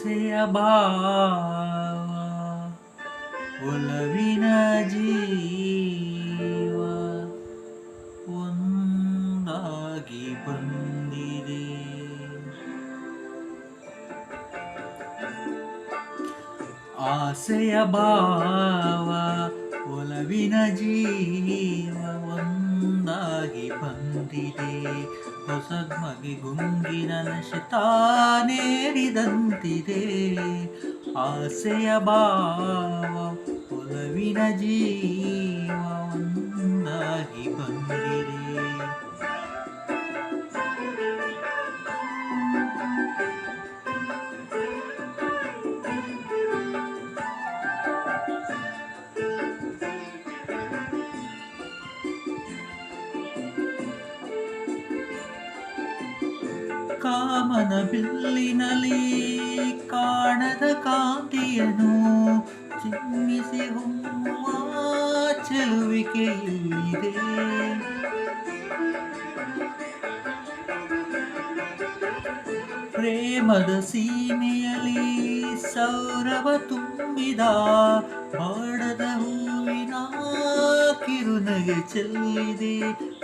ಆಸೆಯ ಭಾವ ಒಲವಿನ ಜೀವ ಒಂದಾಗಿ ಬಂದಿದೆ. ಆಸೆಯ ಭಾವ ಒಲವಿನ ಜೀವ ಒಂದಾಗಿ ಬಂದಿದೆ. ಹೊಸದ್ಮಗೆ ಗುಂಗಿನ ನಶೆ ತಾನೇರಿದಂತಿದೆ. ಆಸೆಯ ಭಾವ ಒಲವಿನ ಜೀವ ಒಂದಾಗಿ ಬಂದಿದೆ. ಕಾಮನ ಬಿಲ್ಲಿನಲ್ಲಿ ಕಾಣದ ಕಾಂತಿಯನು ಚಿಮ್ಮಿಸಿ ಹೊಮ್ಮುವ ಚೆಲುವಿಕೆ ಇಲ್ಲಿದೆ. ಪ್ರೇಮದ ಸೀಮೆಯಲ್ಲಿ ಸೌರವ ತುಂಬಿದ ಬಾಡದ ಹೂವಿನ ಕಿರುನಗೆ ಚೆಲ್ಲಿದೆ.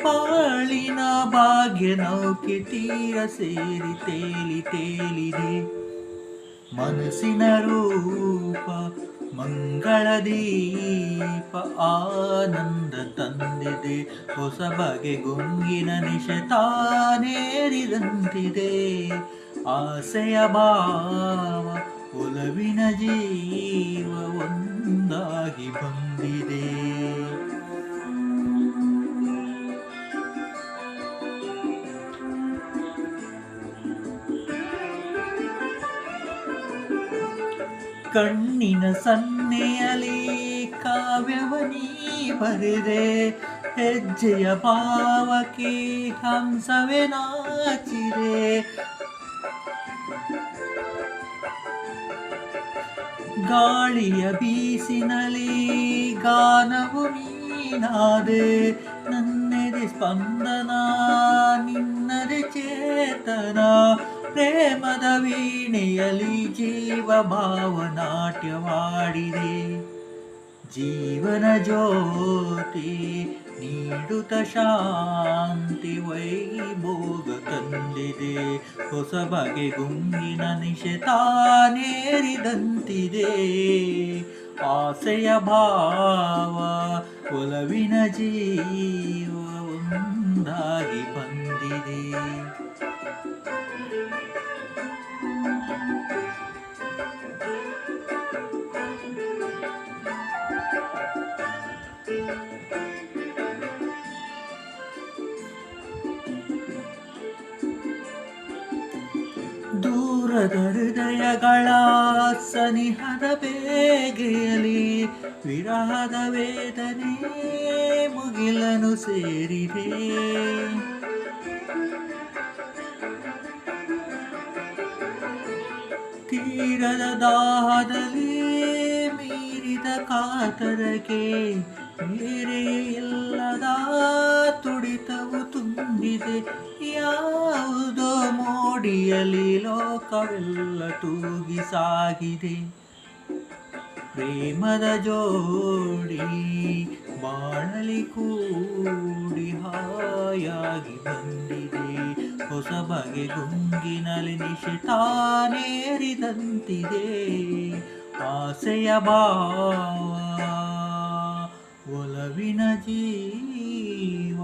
ಬಾಳಿನ ಭಾಗ್ಯ ನೌಕೆ ತೀರ ಸೇರಿ ತೇಲಿ ತೇಲಿದೆ. ಮನಸ್ಸಿನ ರೂಪ ಮಂಗಳ ದೀಪ ಆನಂದ ತಂದಿದೆ. ಹೊಸ ಬಗೆ ಗುಂಗಿನ ನಿಶೆ ತಾನೇರಿದಂತಿದೆ. ಆಸೆಯ ಭಾವ ಒಲವಿನ ಜೀವ ಒಂದಾಗಿ ಬಂದಿದೆ. ಕಣ್ಣಿನ ಸನ್ನೆಯಲ್ಲಿ ಕಾವ್ಯವನೀ ಬರೆದೆ. ಹೆಜ್ಜೆಯ ಭಾವಕ್ಕೆ ಹಂಸವೇ ನಾಚಿದೆ. ಗಾಳಿಯ ಬೀಸಿನಲ್ಲಿ ಗಾನವು ನೀನಾದೆ. ನನ್ನೆದೆ ಸ್ಪಂದನ ನಿನ್ನದೆ ಚೇತನ. ಪ್ರೇಮದ ವೀಣೆಯಲ್ಲಿ ಜೀವ ಭಾವನಾಟ್ಯವಾಡಿದೆ. ಜೀವನ ಜ್ಯೋತಿ ನೀಡುತ್ತ ಶಾಂತಿ ವೈಭೋಗ ತಂದಿದೆ. ಹೊಸ ಬಗೆ ಗುಂಗಿನ ನಿಶೆ ತಾನೇರಿದಂತಿದೆ. ಆಸೆಯ ಭಾವ ಒಲವಿನ ಜೀವ ಒಂದಾಗಿ ಬಂದಿದೆ. ದೂರದ ಹೃದಯಗಳ ಸನಿಹದ ಬೇಗೆಯಲ್ಲಿ ವಿರಹದ ವೇದನೆ ಮುಗಿಲನು ಸೇರಿದೆ. ತೀರದ ದಾಹದಲ್ಲಿ ಮೀರಿದ ಕಾತರಕ್ಕೆ ಬೇರೆ ಇಲ್ಲದ ತುಡಿತವು ತುಂಬಿದೆ. ಯಾವುದೋ ಮೋಡಿಯಲ್ಲಿ ಲೋಕವೆಲ್ಲ ತೂಗಿ ಸಾಗಿದೆ. ಪ್ರೇಮದ ಜೋಡಿ ಬಾಳಲಿ ಕೂಡಿ ಹಾಯಾಗಿ ಬಂದಿದೆ. ಹೊಸ ಬಗೆ ಗುಂಗಿನಲ್ಲಿ ನಿಶೆ ತಾನೇರಿದಂತಿದೆ. ಆಸೆಯ ಭಾವ ಒಲವಿನ ಜೀವ